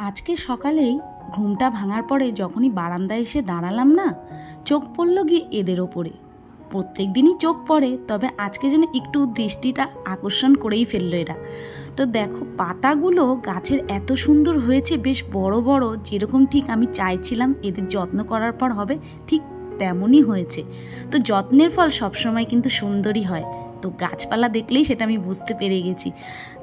আজকে সকালেই ঘুমটা ভাঙার পরে যখনই বারান্দায় এসে দাঁড়ালাম না, চোখ পড়ল গিয়ে এদের ওপরে। প্রত্যেক দিনই চোখ পড়ে, তবে আজকে যেন একটু দৃষ্টিটা আকর্ষণ করেই ফেললো এরা। তো দেখো পাতাগুলো গাছের এত সুন্দর হয়েছে, বেশ বড় বড়, যেরকম ঠিক আমি চাইছিলাম এদের যত্ন করার পর হবে ঠিক তেমনই হয়েছে। তো যত্নের ফল সবসময় কিন্তু সুন্দরই হয়। তো গাছপালা দেখলেই সেটা আমি বুঝতে পেরে গেছি।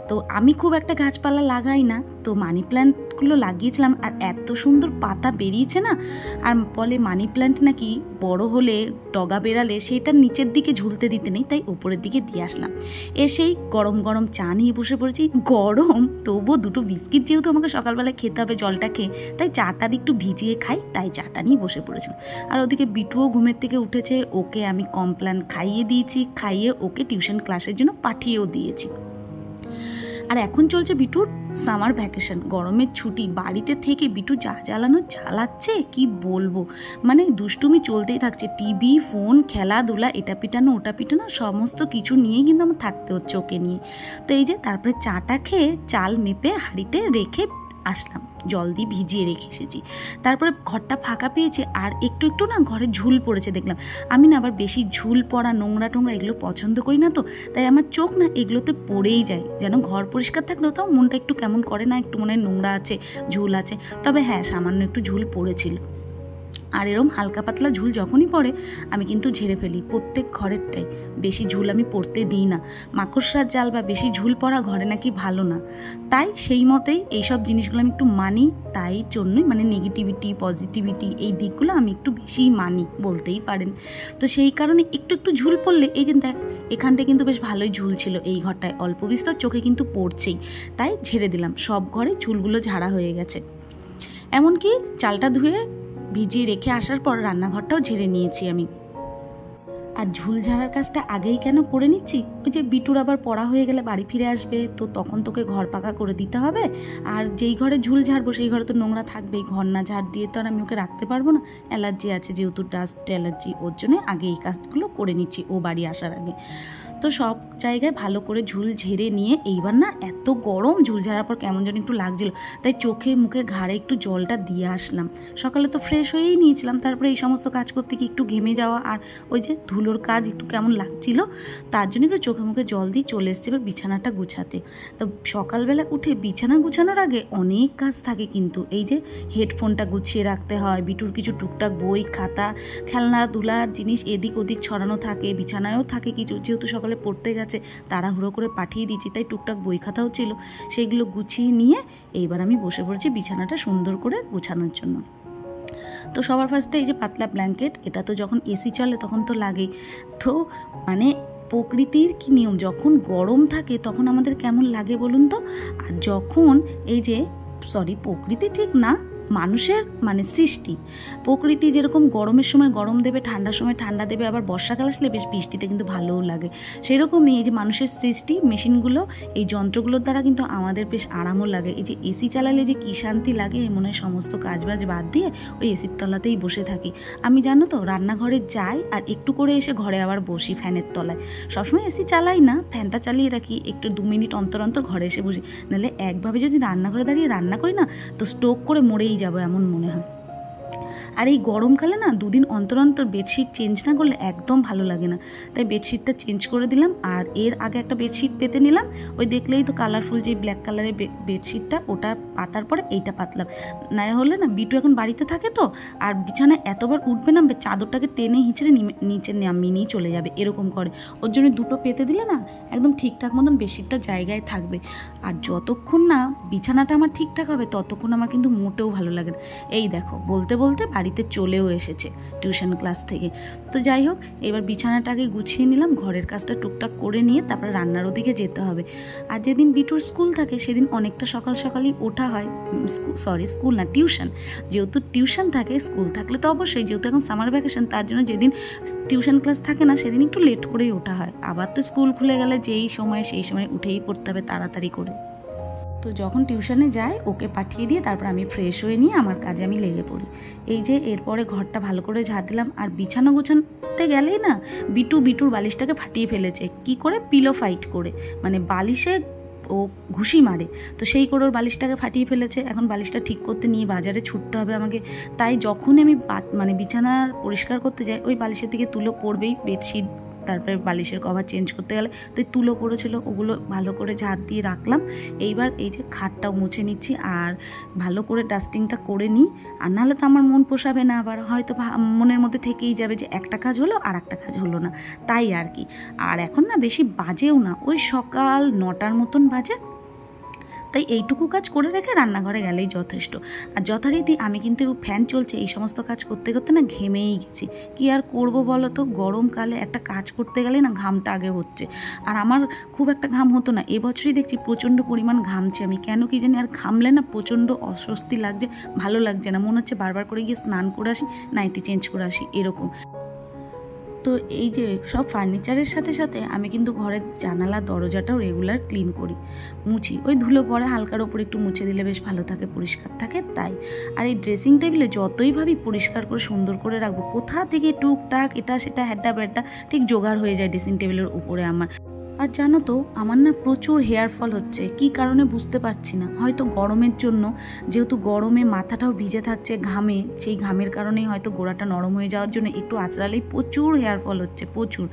তো আমি খুব একটা গাছপালা লাগাই না, তো মানি প্ল্যান্টগুলো লাগিয়েছিলাম আর এত সুন্দর পাতা বেরিয়েছে না। আর বলে মানি প্ল্যান্ট নাকি বড় হলে ডগা বেরালে সেটা নিচের দিকে ঝুলতে দিতে নেই, তাই উপরের দিকে দিয়ে আসলাম। এসেই গরম গরম চা নিয়ে বসে পড়েছি। গরম তবুও দুটো বিস্কিট যেহেতু আমাকে সকালবেলায় খেতে হবে জলটা খেয়ে, তাই চাটা একটু ভিজিয়ে খাই, তাই চাটা নিয়ে বসে পড়েছিলাম। আর ওদিকে বিটুও ঘুমের থেকে উঠেছে, ওকে আমি কমপ্ল্যান খাইয়ে দিয়েছি, খাইয়ে ওকে টিউশন ক্লাসের জন্য পাঠিয়েও দিয়েছি। আর এখন চলছে বিটুর সামার ভ্যাকেশন, গরমের ছুটি। বাড়িতে থেকে বিটু যা জ্বালানো জ্বালাচ্ছে কি বলবো, মানে দুষ্টুমি চলতেই থাকছে। টিভি, ফোন, খেলাধুলা, এটা পিটানো ওটা পিটানো, সমস্ত কিছু নিয়েই কিন্তু আমার থাকতে হচ্ছে ওকে নিয়ে। তো এই যে তারপরে চাটা খেয়ে চাল মেপে হাঁড়িতে রেখে আসলাম, জল দিয়ে ভিজিয়ে রেখে এসেছি। তারপরে ঘরটা ফাঁকা পেয়েছে আর একটু একটু না ঘরে ঝুল পড়েছে দেখলাম। আমি না আবার বেশি ঝুল পড়া, নোংরা টোংরা এগুলো পছন্দ করি না, তো তাই আমার চোখ না এগুলোতে পড়েই যায়। যেন ঘর পরিষ্কার থাকলেও তাও মনটা একটু কেমন করে না, একটু মনে হয় নোংরা আছে, ঝুল আছে। তবে হ্যাঁ, সামান্য একটু ঝুল পড়েছিল। আর এরম হালকা পাতলা ঝুল যখনই পড়ে আমি কিন্তু ঝেড়ে ফেলি, প্রত্যেক ঘরেরটাই। বেশি ঝুল আমি পড়তে দিই না। মাকড়সার জাল বা বেশি ঝুল পড়া ঘরে নাকি ভালো না, তাই সেই মতেই এইসব জিনিসগুলো আমি একটু মানি। তাই জন্যই মানে নেগেটিভিটি পজিটিভিটি এই দিকগুলো আমি একটু বেশিই মানি বলতেই পারেন। তো সেই কারণে একটু একটু ঝুল পড়লে, এই যে দেখ এখানটায় কিন্তু বেশ ভালোই ঝুল ছিল, এই ঘরটায় অল্প বিস্তর চোখে কিন্তু পড়ছেই, তাই ঝেড়ে দিলাম। সব ঘরে ঝুলগুলো ঝাড়া হয়ে গেছে। এমনকি চালটা ধুয়ে ভিজিয়ে রেখে আসার পর রান্নাঘরটাও ঝেড়ে নিয়েছি আমি। আর ঝুল ঝাড়ার কাজটা আগেই কেন করে নিচ্ছি, ওই যে বিটুর আবার পড়া হয়ে গেলে বাড়ি ফিরে আসবে, তো তখন তোকে ঘর পাকা করে দিতে হবে। আর যেই ঘরে ঝুল ঝাড়বো সেই ঘরে তো নোংরা থাকবেই, ঘর না ঝাড় দিয়ে তো আর আমি ওকে রাখতে পারবো না। অ্যালার্জি আছে যেহেতু, ডাস্ট অ্যালার্জি, ওর জন্য আগে এই কাজগুলো করে নিচ্ছি ও বাড়ি আসার আগে। তো সব জায়গায় ভালো করে ঝুল ঝেড়ে নিয়ে, এইবার না এত গরম, ঝুল ঝাড়ার পর কেমন যেন একটু লাগছিল, তাই চোখে মুখে ঘাড়ে একটু জলটা দিয়ে আসলাম। সকালে তো ফ্রেশ হয়েই নিয়েছিলাম, তারপরে এই সমস্ত কাজ করতে কি একটু ঘেমে যাওয়া আর ওই যে ধুলোর কাজ একটু কেমন লাগছিল, তার জন্য একটু চোখে মুখে জল দিয়ে চলে এসেছি এবার বিছানাটা গুছাতে। তো সকালবেলা উঠে বিছানা গুছানোর আগে অনেক কাজ থাকে কিন্তু। এই যে হেডফোনটা গুছিয়ে রাখতে হয়, বিটুর কিছু টুকটাক বই খাতা খেলনাধুলার জিনিস এদিক ওদিক ছড়ানো থাকে, বিছানায়ও থাকে কিছু, যেহেতু সকালে পড়তে গেছে তাড়াহুড়ো করে পাঠিয়ে দিচ্ছি, তাই টুকটাক বই খাতাও ছিল, সেগুলো গুছিয়ে নিয়ে এইবার আমি বসে পড়েছি বিছানাটা সুন্দর করে গুছানোর জন্য। তো সবার ফার্স্টে এই যে পাতলা ব্ল্যাঙ্কেট, এটা তো যখন এসি চলে তখন তো লাগেই। তো মানে প্রকৃতির কি নিয়ম, যখন গরম থাকে তখন আমাদের কেমন লাগে বলুন তো। আর যখন এই যে প্রকৃতি ঠিক না, মানুষের মানে সৃষ্টি, প্রকৃতি যেরকম গরমের সময় গরম দেবে, ঠান্ডার সময় ঠান্ডা দেবে, আবার বর্ষাকাল আসলে বেশ বৃষ্টিতে কিন্তু ভালোও লাগে। সেরকমই এই যে মানুষের সৃষ্টি, মেশিনগুলো, এই যন্ত্রগুলোর দ্বারা কিন্তু আমাদের বেশ আরামও লাগে। এই যে এসি চালালে যে কী শান্তি লাগে, মনে হয় সমস্ত কাজবাজ বাদ দিয়ে ওই এসির তলাতেই বসে থাকি। আমি জানো তো রান্নাঘরে যাই আর একটু করে এসে ঘরে আবার বসি ফ্যানের তলায়। সবসময় এসি চালাই না, ফ্যানটা চালিয়ে রাখি, একটু 2 মিনিট অন্তর অন্তর ঘরে এসে বসি। নাহলে একভাবে যদি রান্নাঘরে দাঁড়িয়ে রান্না করি না, তো স্ট্রোক করে মরেই যাবো এমন মনে হয়। আর এই গরমকালে না 2 দিন অন্তর অন্তর বেডশিট চেঞ্জ না করলে একদম ভালো লাগে না, তাই বেডশিটটা চেঞ্জ করে দিলাম। আর এর আগে একটা বেডশিট পেতে নিলাম, ওই দেখলেই তো কালারফুল যে ব্ল্যাক কালারের বেডশিটটা, ওটা পাতার পরে এইটা পাতলাম। না হলে না বিটু এখন বাড়িতে থাকে তো, আর বিছানায় এতবার উঠবে না, চাদরটাকে টেনে হিঁচড়ে নিচে নামিয়ে নিয়ে চলে যাবে, এরকম করে। ওর জন্য 2টো পেতে দিলে না একদম ঠিকঠাক মতন বেডশিটটা জায়গায় থাকবে। আর যতক্ষণ না বিছানাটা আমার ঠিকঠাক হবে ততক্ষণ আমার কিন্তু মোটেও ভালো লাগে না। এই দেখো বলতে বলতে বাড়িতে চলেও এসেছে টিউশন ক্লাস থেকে। তো যাই হোক, এবার বিছানাটাকে গুছিয়ে নিলাম, ঘরের কাজটা টুকটাক করে নিয়ে তারপরে রান্নার ওদিকে যেতে হবে। আর যেদিন বিটুর স্কুল থাকে সেদিন অনেকটা সকাল সকালই ওঠা হয়, স্কুল না টিউশন, যেহেতু টিউশন থাকে, স্কুল থাকলে তো অবশ্যই, যেহেতু এখন সামার ভ্যাকেশন তার জন্য যেদিন টিউশন ক্লাস থাকে না সেদিন একটু লেট করেই ওঠা হয়। আবার তো স্কুল খুলে গেলে সেই সময় উঠেই পড়তে হবে তাড়াতাড়ি করে। তো যখন টিউশনে যায় ওকে পাঠিয়ে দিয়ে তারপর আমি ফ্রেশ হয়ে নিয়ে আমার কাজে আমি লেগে পড়ি। এই যে এরপরে ঘরটা ভালো করে ঝাড় দিলাম। আর বিছানা গোছাতে গেলেই না বিটুর বালিশটাকে ফাটিয়ে ফেলেছে, কি করে, পিলো ফাইট করে, মানে বালিশে ও ঘুষি মারে, তো সেই করে ওর বালিশটাকে ফাটিয়ে ফেলেছে। এখন বালিশটা ঠিক করতে নিয়ে বাজারে ছুটতে হবে আমাকে। তাই যখনই আমি মানে বিছানা পরিষ্কার করতে যাই ওই বালিশের দিকে তুলো পড়বেই, বেডশিট তারপরে বালিশের কভার চেঞ্জ করতে গেলে তো তুলো পড়েছিল, ওগুলো ভালো করে ঝাড় দিয়ে রাখলাম। এইবার এই যে খাটটাও মুছে নিচ্ছি আর ভালো করে ডাস্টিংটা করে নিই, আর নাহলে তো আমার মন পোষাবে না, আবার হয়তো মনের মধ্যে থেকেই যাবে যে একটা কাজ হলো আর একটা কাজ হলো না, তাই আর কি। আর এখন না বেশি বাজেও না, ওই সকাল 9টার মতন বাজে, তাই এইটুকু কাজ করে রেখে রান্নাঘরে গেলেই যথেষ্ট। আর যথারীতি আমি কিন্তু ফ্যান চলছে এই সমস্ত কাজ করতে করতে না ঘেমেই গেছি। কি আর করব বলো তো, গরমকালে একটা কাজ করতে গেলে না ঘামটা আগে হচ্ছে, আর আমার খুব একটা ঘাম হতো না, এবছরই দেখছি প্রচণ্ড পরিমাণ ঘামছে আমি, কেন কি জানি। আর ঘামলে না প্রচণ্ড অস্বস্তি লাগছে, ভালো লাগছে না, মনে হচ্ছে বারবার করে গিয়ে স্নান করে আসি, নাইটি চেঞ্জ করে আসি এরকম। তো এই যে সব ফার্নিচারের সাথে সাথে আমি কিন্তু ঘরের জানালা দরজাটাও রেগুলার ক্লিন করি, মুছি। ওই ধুলো পরে হালকার ওপর একটু মুছে দিলে বেশ ভালো থাকে, পরিষ্কার থাকে তাই। আর এই ড্রেসিং টেবিলে যতই ভাবি পরিষ্কার করে সুন্দর করে রাখবো, কোথা থেকে টুকটাক এটা সেটা হ্যাড্ডা ব্যাড্ডা ঠিক জোগাড় হয়ে যায় ড্রেসিং টেবিলের উপরে আমার। আর জানো তো আমার না প্রচুর হেয়ার ফল হচ্ছে, কি কারণে বুঝতে পারছি না, হয়তো গরমের জন্য, যেহেতু গরমে মাথাটাও ভিজে থাকছে ঘামে, সেই ঘামের কারণেই হয়তো গোড়াটা নরম হয়ে যাওয়ার জন্য একটু আঁচড়ালেই প্রচুর হেয়ার ফল হচ্ছে, প্রচুর।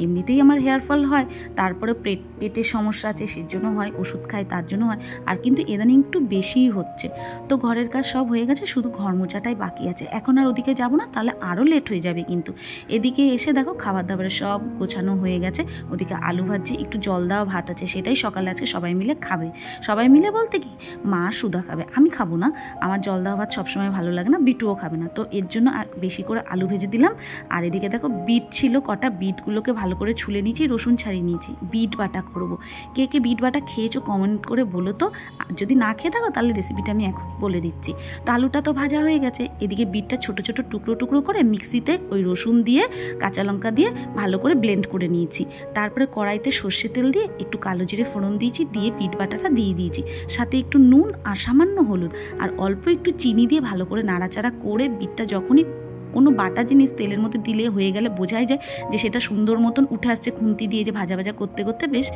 এমনিতেই আমার হেয়ার ফল হয়, তারপরে পেটের সমস্যা আছে সেই জন্য হয়, ওষুধ খাই তার জন্য হয়, আর কিন্তু ইদানিং একটু বেশিই হচ্ছে। তো ঘরের কাজ সব হয়ে গেছে, শুধু ঘর মোছাটাই বাকি আছে। এখন আর ওদিকে যাব না, তাহলে আরও লেট হয়ে যাবে কিন্তু। এদিকে এসে দেখো খাবার দাবারের সব গোছানো হয়ে গেছে, ওদিকে আলু ভাজি, একটু জল দেওয়া ভাত আছে, সেটাই সকালে আজকে সবাই মিলে খাবে। সবাই মিলে বলতে কি, মা সুধা খাবে, আমি খাবো না, আমার জল দেওয়া ভাত সবসময় ভালো লাগে না, বিটুও খাবে না, তো এর জন্য বেশি করে আলু ভেজে দিলাম। আর এদিকে দেখো বিট ছিল কটা, বিটগুলোকে ভালো করে ছুলে নিয়েছি, রসুন ছাড়িয়ে নিয়েছি, বিট বাটা করব। কে কে বিট বাটা খেয়েছো কমেন্ট করে বলো তো, যদি না খেয়ে থাকো তাহলে রেসিপিটা আমি এখনই বলে দিচ্ছি। তো আলুটা তো ভাজা হয়ে গেছে, এদিকে বিটটা ছোট ছোট টুকরো টুকরো করে মিক্সিতে ওই রসুন দিয়ে কাঁচা লঙ্কা দিয়ে ভালো করে ব্লেন্ড করে নিয়েছি। তারপরে কড়াইতে সর্ষে তেল দিয়ে একটু কালো জিরে ফোড়ন দিয়েছি, দিয়ে বিট বাটাটা দিয়ে দিয়েছি, সাথে একটু নুন আর সামান্য হলুদ আর অল্প একটু চিনি দিয়ে ভালো করে নাড়াচাড়া করে, বিটটা যখনই কোনো বাটা জিনিস তেলের মধ্যে দিলে হয়ে গেলে বোঝাই যায় যে সেটা সুন্দর মতন উঠে আসছে, খুন্তি দিয়ে যে ভাজা ভাজা করতে করতে বেশ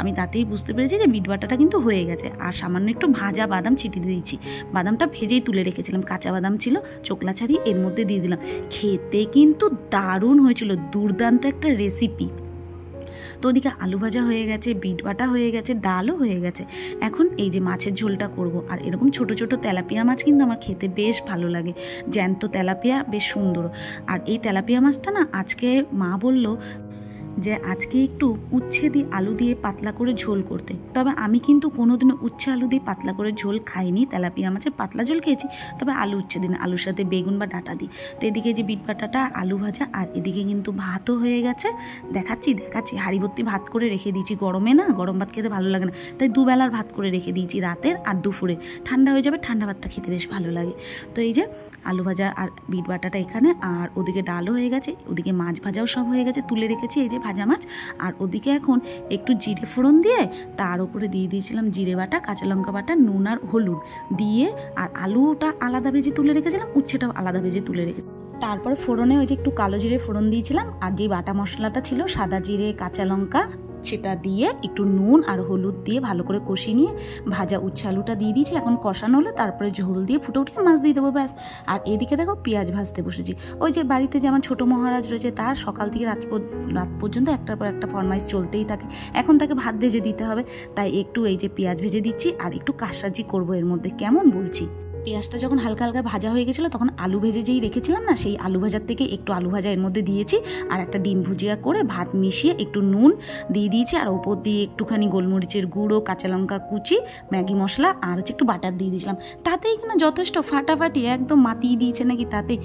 আমি তাতেই বুঝতে পেরেছি যে বিট বাটাটা কিন্তু হয়ে গেছে। আর সামান্য একটু ভাজা বাদাম ছিটিয়ে দিয়েছি, বাদামটা ভেজেই তুলে রেখেছিলাম, কাঁচা বাদাম ছিল, চোকলা ছাড়িয়ে এর মধ্যে দিয়ে দিলাম। খেতে কিন্তু দারুণ হয়েছিল, দুর্দান্ত একটা রেসিপি। তো ওদিকে আলু ভাজা হয়ে গেছে, বিট বাটা হয়ে গেছে, ডালও হয়ে গেছে। এখন এই যে মাছের ঝোলটা করব, আর এরকম ছোট ছোট তেলাপিয়া মাছ কিন্তু আমার খেতে বেশ ভালো লাগে, জ্যান্ত তেলাপিয়া বেশ সুন্দর। আর এই তেলাপিয়া মাছটা না আজকে মা বলল যে আজকে একটু উচ্ছে দিয়ে আলু দিয়ে পাতলা করে ঝোল করতে, তবে আমি কিন্তু কোনোদিনও উচ্ছে আলু দিয়ে পাতলা করে ঝোল খাইনি, তেলাপিয়া মাছের পাতলা ঝোল খেয়েছি, তবে আলু উচ্ছে দিন, আলুর সাথে বেগুন বা ডাঁটা দিই। তো এদিকে যে বিট বাটাটা, আলু ভাজা, আর এদিকে কিন্তু ভাতও হয়ে গেছে, দেখাচ্ছি হাঁড়ি ভর্তি ভাত করে রেখে দিয়েছি, গরমে না গরম ভাত খেতে ভালো লাগে না, তাই দুবেলার ভাত করে রেখে দিয়েছি, রাতের আর দুপুরে, ঠান্ডা হয়ে যাবে, ঠান্ডা ভাতটা খেতে বেশ ভালো লাগে। তো এই যে আলু ভাজা আর বিট বাটাটা এখানে, আর ওদিকে ডালও হয়ে গেছে, ওদিকে মাছ ভাজাও সব হয়ে গেছে, তুলে রেখেছি এই যে ভাজা মাছ। আর ওদিকে এখন একটু জিরে ফোড়ন দিয়ে তার উপরে দিয়ে দিয়েছিলাম জিরে বাটা, কাঁচা লঙ্কা বাটা, নুন আর হলুদ দিয়ে, আর আলুটা আলাদা ভেজে তুলে রেখেছিলাম, উচ্ছেটাও আলাদা ভেজে তুলে রেখেছি। তারপরে ফোড়নে ওই যে একটু কালো জিরে ফোড়ন দিয়েছিলাম, আর যে বাটা মশলাটা ছিল সাদা জিরে কাঁচা লঙ্কা সেটা দিয়ে একটু নুন আর হলুদ দিয়ে ভালো করে কষিয়ে নিয়ে ভাজা উচ্ছে আলুটা দিয়ে দিয়েছি। এখন কষানো হলে তারপরে ঝোল দিয়ে ফুটে উঠলে মাছ দিয়ে দেবো, ব্যাস। আর এদিকে দেখো পেঁয়াজ ভাজতে বসেছি, ওই যে বাড়িতে যে আমার ছোটো মহারাজ রয়েছে তার সকাল থেকে রাত পর্যন্ত একটার পর একটা ফরমাইশ চলতেই থাকে, এখন তাকে ভাত ভেজে দিতে হবে, তাই একটু এই যে পেঁয়াজ ভেজে দিচ্ছি আর একটু কাঁসাজি করবো এর মধ্যে, কেমন বলছি। পেঁয়াজটা যখন হালকা হালকা ভাজা হয়ে গেছিলো তখন আলু ভেজে যেই রেখেছিলাম না, সেই আলু ভাজার থেকে একটু আলু ভাজা এর মধ্যে দিয়েছি, আর একটা ডিম ভুজিয়া করে ভাত মিশিয়ে একটু নুন দিয়ে দিয়েছি, আর ওপর দিয়ে একটুখানি গোলমরিচের গুঁড়ো, কাঁচা লঙ্কা কুচি, ম্যাগি মশলা আর হচ্ছে একটু বাটার দিয়ে দিয়েছিলাম, তাতেই কিনা যথেষ্ট ফাটাফাটি একদম মাতিয়ে দিয়েছে নাকি, তাতেই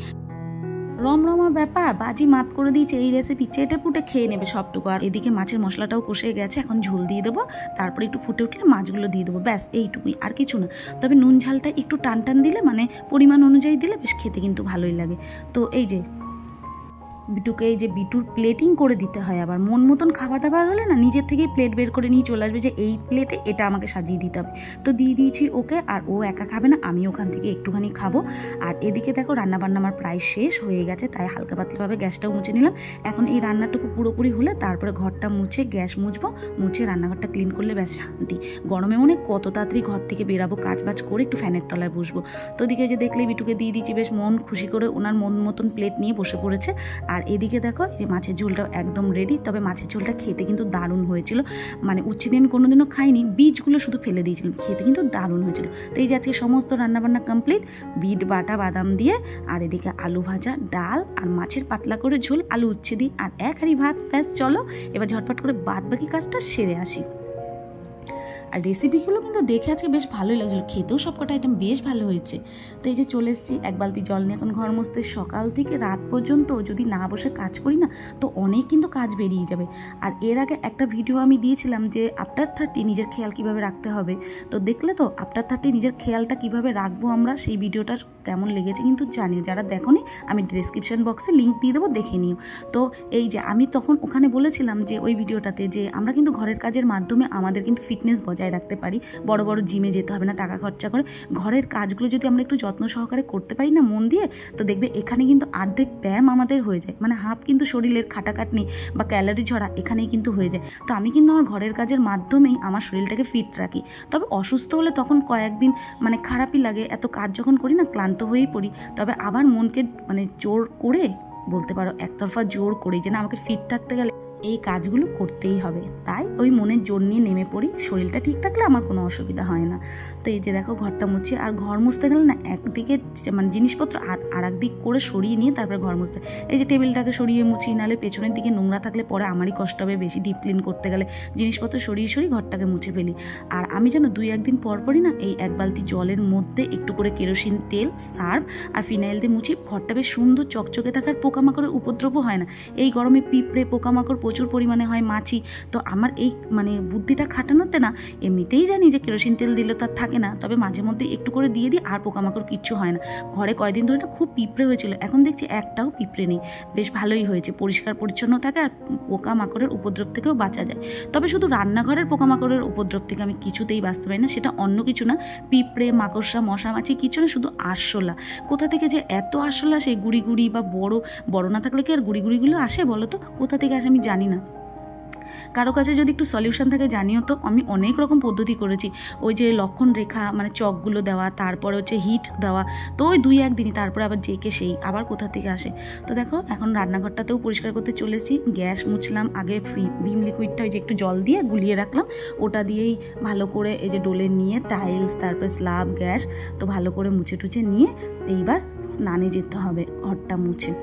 রমরমা ব্যাপার, বাজি মাত করে দিয়েছে। এই রেসিপি চেটে পুটে খেয়ে নেবে সবটুকু। আর এদিকে মাছের মশলাটাও কষে গেছে, এখন ঝোল দিয়ে দেবো, তারপরে একটু ফুটে উঠলে মাছগুলো দিয়ে দেবো, ব্যাস এইটুকুই, আর কিছু না। তবে নুন ঝালটা একটু টান টান দিলে, মানে পরিমাণ অনুযায়ী দিলে বেশ খেতে কিন্তু ভালোই লাগে। তো এই যে বিটুকে এই যে বিটুর প্লেটিং করে দিতে হয়, আবার মন মতন খাবার দাবার হলে না নিজের থেকেই প্লেট বের করে নিয়ে চলে আসবে যে এই প্লেটে এটা আমাকে সাজিয়ে দিতে হবে। তো দিয়ে দিয়েছি ওকে, আর ও একা খাবে না, আমি ওখান থেকে একটুখানি খাবো। আর এদিকে দেখো রান্নাবান্না আমার প্রায় শেষ হয়ে গেছে, তাই হালকা পাতলাভাবে গ্যাসটাও মুছে নিলাম। এখন এই রান্নাটুকু পুরোপুরি হলে তারপরে ঘরটা মুছে গ্যাস মুছবো, মুছে রান্নাঘরটা ক্লিন করলে ব্যাস শান্তি। গরমে মনে কত তাড়াতাড়ি ঘর থেকে বেরাবো, কাজ বাজ করে একটু ফ্যানের তলায় বসবো। তো ওদিকে যে দেখলে বিটুকে দিয়ে দিচ্ছি, বেশ মন খুশি করে ওনার মন মতন প্লেট নিয়ে বসে পড়েছে। আর এদিকে দেখো এই যে মাছের ঝোলটাও একদম রেডি। তবে মাছের ঝোলটা খেতে কিন্তু দারুণ হয়েছিল, মানে উচ্ছে দিয়ে আমি কোনোদিনও খাইনি, বীজগুলো শুধু ফেলে দিয়েছিলাম, খেতে কিন্তু দারুণ হয়েছিল। তো এই যে আজকে সমস্ত রান্নাবান্না কমপ্লিট, বিট বাটা বাদাম দিয়ে, আর এদিকে আলু ভাজা, ডাল আর মাছের পাতলা করে ঝোল, আলু উচ্ছে দিই, আর এক হাঁড়ি ভাত। ব্যাস চলো এবার ঝটপট করে বাদ বাকি কাজটা সেরে আসি। আর রেসিপিগুলো কিন্তু দেখে আজকে বেশ ভালোই লাগছিলো, খেতেও সবকটা আইটেম বেশ ভালো হয়েছে। তো এই যে চলে এসেছি এক বালতি জল নিয়ে এখন ঘর মুছতে। সকাল থেকে রাত পর্যন্ত যদি না বসে কাজ করি না তো অনেক কিন্তু কাজ বেরিয়ে যাবে। আর এর আগে একটা ভিডিও আমি দিয়েছিলাম যে আফটার 30 নিজের খেয়াল কিভাবে রাখতে হবে, তো দেখলে তো আফটার 30 নিজের খেয়ালটা কিভাবে রাখবো আমরা, সেই ভিডিওটার কেমন লেগেছে কিন্তু জানিও। যারা দেখোনি আমি ডেসক্রিপশন বক্সে লিঙ্ক দিয়ে দেবো, দেখে নিও। তো এই যে আমি তখন ওখানে বলেছিলাম যে ওই ভিডিওটাতে যে আমরা কিন্তু ঘরের কাজের মাধ্যমে আমাদের কিন্তু ফিটনেস বজায় রাখতে পারি, বড় বড় জিমে যেতে হবে না টাকা খরচা করে। ঘরের কাজগুলো যদি আমরা একটু যত্ন সহকারে করতে পারি না মন দিয়ে, তো দেখবে এখানে কিন্তু অর্ধেক ব্যায়াম আমাদের হয়ে যায়, মানে হাফ কিন্তু শরীরের খাটাখাটনি বা ক্যালোরি ঝরা এখানেই কিন্তু হয়ে যায়। তো আমি কিন্তু আমার ঘরের কাজের মাধ্যমেই আমার শরীরটাকে ফিট রাখি। তবে অসুস্থ হলে তখন কয়েকদিন মানে খারাপই লাগে, এত কাজ যখন করি না ক্লান্ত হয়েই পড়ি। তবে আবার মনকে মানে জোর করে বলতে পারো একতরফা জোর করি যে না আমাকে ফিট থাকতে গেলে এই কাজগুলো করতেই হবে, তাই ওই মনের জোর নিয়ে নেমে পড়ি। শরীরটা ঠিক থাকলে আমার কোনো অসুবিধা হয় না। তো এই যে দেখো ঘরটা মুছি, আর ঘর মুছতে গেলে না একদিকে মানে জিনিসপত্র আর একদিক করে সরিয়ে নিয়ে তারপরে ঘর মুছতে। এই যে টেবিলটাকে সরিয়ে মুছি, নাহলে পেছনের দিকে নোংরা থাকলে পরে আমারই কষ্ট হবে বেশি ডিপ ক্লিন করতে গেলে। জিনিসপত্র সরিয়ে সরিয়ে ঘরটাকে মুছে ফেলি। আর আমি যেন 2-1 দিন পরই না এই এক বালতি জলের মধ্যে একটু করে কেরোসিন তেল, সার্ফ আর ফিনাইল দিয়ে মুছি। ঘরটা বেশ সুন্দর চকচকে থাকার, পোকামাকড়ের উপদ্রবও হয় না। এই গরমে পিঁপড়ে পোকামাকড় প্রচুর পরিমাণে হয়, মাছি। তো আমার এই মানে বুদ্ধিটা খাটানোতে না এমনিতেই জানি যে কেরোসিন তেল দিলে তার থাকে না, তবে মাঝে মধ্যে একটু করে দিয়ে দিই, আর পোকামাকড় কিচ্ছু হয় না। ঘরে কয়েকদিন ধরে না খুব পিঁপড়ে হয়েছিল, এখন দেখছি একটাও পিঁপড়ে নেই, বেশ ভালোই হয়েছে। পরিষ্কার পরিচ্ছন্ন থাকে আর পোকামাকড়ের উপদ্রব থেকেও বাঁচা যায়। তবে শুধু রান্নাঘরের পোকামাকড়ের উপদ্রব থেকে আমি কিছুতেই বাঁচতে পারি না, সেটা অন্য কিছু না, পিঁপড়ে মাকড়সা মশা মাছি কিছু না, শুধু আরশোলা। কোথা থেকে যে এত আরশোলা সেই গুড়ি গুড়ি বা বড় না থাকলে কি আর গুড়ি গুড়িগুলো আসে বলো তো, কোথা থেকে আসে আমি জানি না। কারো কাছে যদি একটু সলিউশন থাকে জানিও তো। আমি অনেক রকম পদ্ধতি করেছি, ওই যে লক্ষণ রেখা মানে চকগুলো দেওয়া, তারপরে হচ্ছে হিট দেওয়া, তো ওই 2-1 দিনই, তারপরে আবার জেকে সেই আবার কোথা থেকে আসে। তো দেখো এখন রান্নাঘরটাতেও পরিষ্কার করতে চলেছি। গ্যাস মুছলাম, আগে ভিম লিকুইডটা ওই যে একটু জল দিয়ে গুলিয়ে রাখলাম, ওটা দিয়েই ভালো করে এই যে ডোলে নিয়ে টাইলস তারপরে স্ল্যাব গ্যাস তো ভালো করে মুছে টুছে নিয়ে এইবার স্নানে যেতে হবে ঘরটা মুছে।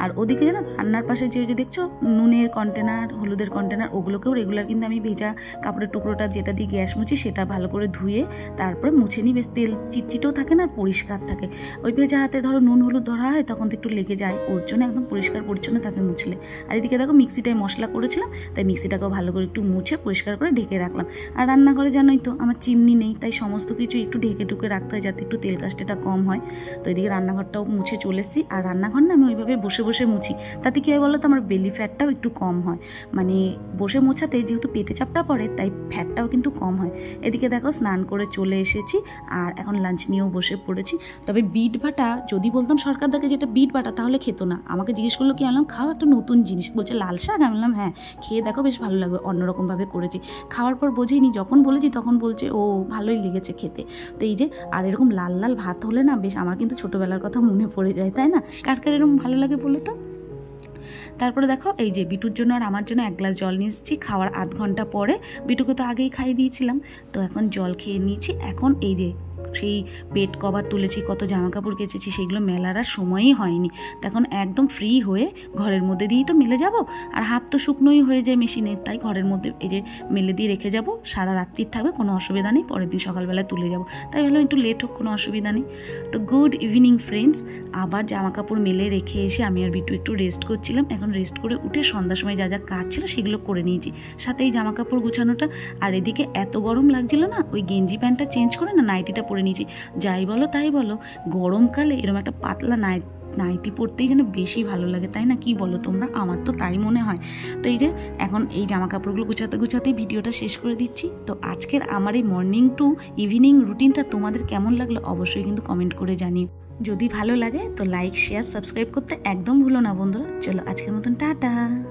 আর ওদিকে জানো রান্নার পাশে যে দেখছো নুনের কন্টেনার, হলুদের কন্টেনার, ওগুলোকেও রেগুলার কিন্তু আমি ভেজা কাপড়ের টুকরোটা যেটা দিয়ে গ্যাস মুছি সেটা ভালো করে ধুয়ে তারপরে মুছে নিই, বেশ তেল চিটচিটেও থাকে না, আর পরিষ্কার থাকে। ওই ভেজা হাতে ধরো নুন হলুদ ধরা হয় তখন তো একটু লেগে যায়, ওর জন্য একদম পরিষ্কার পরিচ্ছন্ন থাকে মুছলে। আর এদিকে দেখো মিক্সিটায় মশলা করেছিলাম, তাই মিক্সিটাকেও ভালো করে একটু মুছে পরিষ্কার করে ঢেকে রাখলাম। আর রান্নাঘরে জানোই তো আমার চিমনি নেই, তাই সমস্ত কিছু একটু ঢেকে ঢুকে রাখতে হয় যাতে একটু তেল কাস্টেটা কম হয়। তো এদিকে রান্নাঘরটাও মুছে চলে এসেছি। আর রান্নাঘর না আমি ওইভাবে বসে বসে মুছি, তাতে কী হয় বলো তো আমার বেলি ফ্যাটটাও একটু কম হয়, মানে বসে মোছাতে যেহেতু পেটে চাপটা পড়ে তাই ফ্যাটটাও কিন্তু কম হয়। এদিকে দেখো স্নান করে চলে এসেছি আর এখন লাঞ্চ নিয়েও বসে পড়েছি। তবে বিট বাটা যদি বলতাম সরকার দাকে যেটা বিট বাটা তাহলে খেতো না, আমাকে জিজ্ঞেস করলো কি, আনলাম খাও একটা নতুন জিনিস, বলছে লাল শাক, আমি বললাম হ্যাঁ খেয়ে দেখো বেশ ভালো লাগবে, অন্যরকমভাবে করেছি। খাওয়ার পর বোঝেইনি, যখন বলেছি তখন বলছে ও ভালোই লেগেছে খেতে। তো এই যে আর এরকম লাল লাল ভাত হলে না বেশ আমার কিন্তু ছোটোবেলার কথা মনে পড়ে যায়, তাই না? কার কার এরকম ভালো লাগে বলো তো। তারপরে দেখো এই যে বিটুর জন্য আর আমার জন্য 1 গ্লাস জল নিয়ে এসেছি খাওয়ার আধ ঘন্টা পরে। বিটুকে তো আগেই খাইয়ে দিয়েছিলাম, তো এখন জল খেয়ে নিয়েছি। এখন এই যে সেই বেড কভার তুলেছি, কত জামা কাপড় কেচেছি, সেগুলো মেলার আর সময়ই হয়নি। তখন একদম ফ্রি হয়ে ঘরের মধ্যে দিয়েই তো মেলে যাব, আর হাফ তো শুকনোই হয়ে যায় মেশিনে, তাই ঘরের মধ্যে এই যে মেলে দিয়ে রেখে যাব, সারা রাত্রির থাকবে, কোনো অসুবিধা নেই, পরের দিন সকালবেলায় তুলে যাব। তাই ভাবলাম একটু লেট হোক, কোনো অসুবিধা নেই। তো গুড ইভিনিং ফ্রেন্ডস, আবার জামা কাপড় মেলে রেখে এসে আমি আর বিটু একটু রেস্ট করছিলাম। এখন রেস্ট করে উঠে সন্ধ্যার সময় যা যা কাজ ছিল সেগুলো করে নিয়েছি, সাথে এই জামা কাপড় গুছানোটা। আর এদিকে এত গরম লাগছিল না, ওই গেঞ্জি প্যান্টটা চেঞ্জ করে না নাইটিটা পরে নিয়েছি। যাই বলো তাই বলো, গরমকালে এরকম একটা পাতলা নাইটি পরতেই যেন বেশি ভালো লাগে, তাই না? কি বলো তোমরা? আমার তো তাই মনে হয়। তো এই যে এখন এই জামা কাপড়গুলো গুছাতে গুছাতেই ভিডিওটা শেষ করে দিচ্ছি। তো আজকের আমার এই মর্নিং টু ইভিনিং রুটিনটা তোমাদের কেমন লাগলো অবশ্যই কিন্তু কমেন্ট করে জানিও। যদি ভালো লাগে তো লাইক, শেয়ার, সাবস্ক্রাইব করতে একদম ভুলো না বন্ধুরা। চলো আজকের মতন টাটা।